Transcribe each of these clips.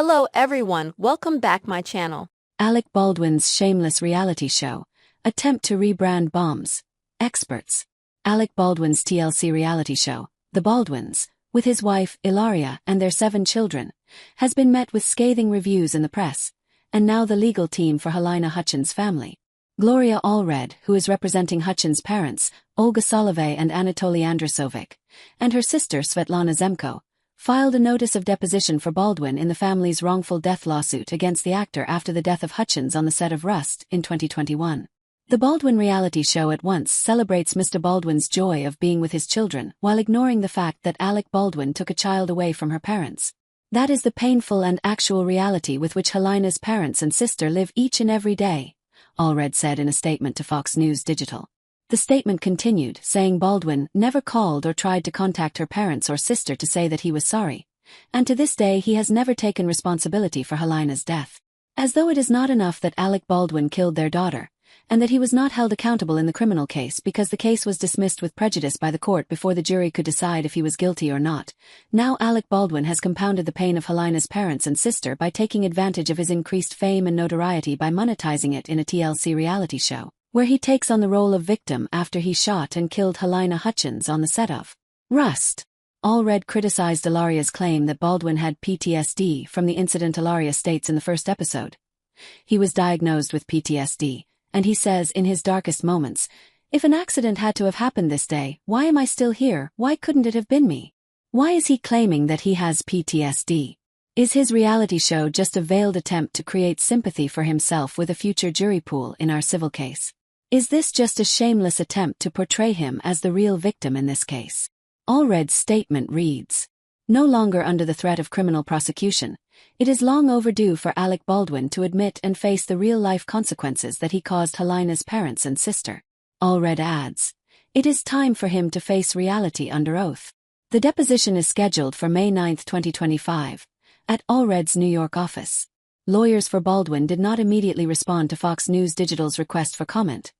Hello everyone, welcome back my channel. Alec Baldwin's shameless reality show. Attempt to rebrand bombs. Experts. Alec Baldwin's TLC reality show, The Baldwins, with his wife, Ilaria, and their 7 children, has been met with scathing reviews in the press, and now the legal team for Halyna Hutchins' family. Gloria Allred, who is representing Hutchins' parents, Olga Solovey and Anatoly Andrasovic, and her sister Svetlana Zemko, filed a notice of deposition for Baldwin in the family's wrongful death lawsuit against the actor after the death of Hutchins on the set of Rust in 2021. The Baldwin reality show at once celebrates Mr. Baldwin's joy of being with his children while ignoring the fact that Alec Baldwin took a child away from her parents. That is the painful and actual reality with which Halyna's parents and sister live each and every day, Allred said in a statement to Fox News Digital. The statement continued, saying Baldwin never called or tried to contact her parents or sister to say that he was sorry, and to this day he has never taken responsibility for Halyna's death. As though it is not enough that Alec Baldwin killed their daughter, and that he was not held accountable in the criminal case because the case was dismissed with prejudice by the court before the jury could decide if he was guilty or not, now Alec Baldwin has compounded the pain of Halyna's parents and sister by taking advantage of his increased fame and notoriety by monetizing it in a TLC reality show, where he takes on the role of victim after he shot and killed Halyna Hutchins on the set of Rust. Allred criticized Ilaria's claim that Baldwin had PTSD from the incident. Ilaria states in the first episode. He was diagnosed with PTSD, and he says in his darkest moments, "If an accident had to have happened this day, why am I still here? Why couldn't it have been me?" Why is he claiming that he has PTSD? Is his reality show just a veiled attempt to create sympathy for himself with a future jury pool in our civil case? Is this just a shameless attempt to portray him as the real victim in this case? Allred's statement reads, "No longer under the threat of criminal prosecution, it is long overdue for Alec Baldwin to admit and face the real-life consequences that he caused Halyna's parents and sister." Allred adds, "It is time for him to face reality under oath." The deposition is scheduled for May 9, 2025, at Allred's New York office. Lawyers for Baldwin did not immediately respond to Fox News Digital's request for comment.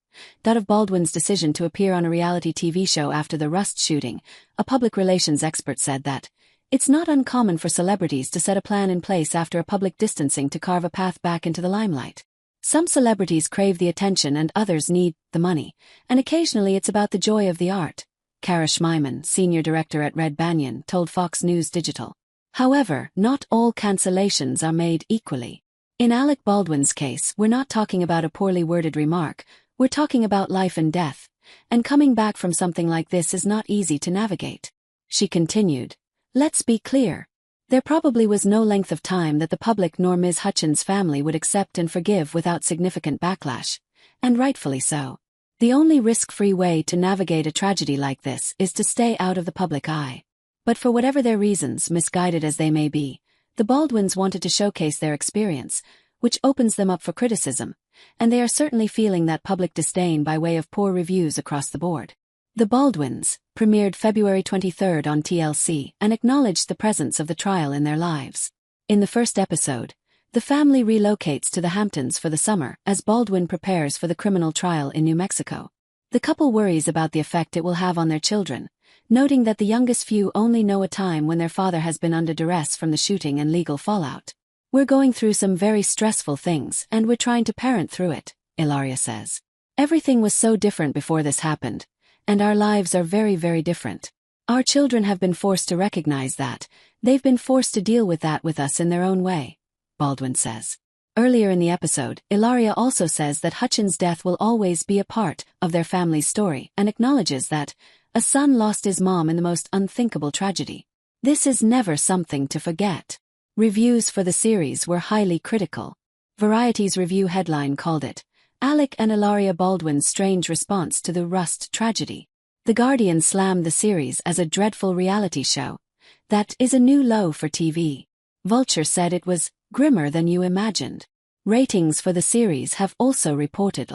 Of Baldwin's decision to appear on a reality TV show after the Rust shooting, a public relations expert said that, "It's not uncommon for celebrities to set a plan in place after a public distancing to carve a path back into the limelight. Some celebrities crave the attention and others need the money, and occasionally it's about the joy of the art," Kara Schmeiman, senior director at Red Banyan, told Fox News Digital. However, not all cancellations are made equally. In Alec Baldwin's case, we're not talking about a poorly worded remark, we're talking about life and death, and coming back from something like this is not easy to navigate. She continued, "Let's be clear. There probably was no length of time that the public nor Ms. Hutchins' family would accept and forgive without significant backlash, and rightfully so. The only risk-free way to navigate a tragedy like this is to stay out of the public eye. But for whatever their reasons, misguided as they may be, the Baldwins wanted to showcase their experience, which opens them up for criticism, and they are certainly feeling that public disdain by way of poor reviews across the board." The Baldwins premiered February 23 on TLC and acknowledged the presence of the trial in their lives. In the first episode, the family relocates to the Hamptons for the summer as Baldwin prepares for the criminal trial in New Mexico. The couple worries about the effect it will have on their children, noting that the youngest few only know a time when their father has been under duress from the shooting and legal fallout. "We're going through some very stressful things and we're trying to parent through it," Ilaria says. "Everything was so different before this happened, and our lives are very, very different. Our children have been forced to recognize that. They've been forced to deal with that with us in their own way," Baldwin says. Earlier in the episode, Ilaria also says that Hutchins' death will always be a part of their family's story and acknowledges that a son lost his mom in the most unthinkable tragedy. This is never something to forget. Reviews for the series were highly critical. Variety's review headline called it, "Alec and Ilaria Baldwin's strange response to the Rust tragedy." The Guardian slammed the series as a dreadful reality show that is a new low for TV. Vulture said it was grimmer than you imagined. Ratings for the series have also reported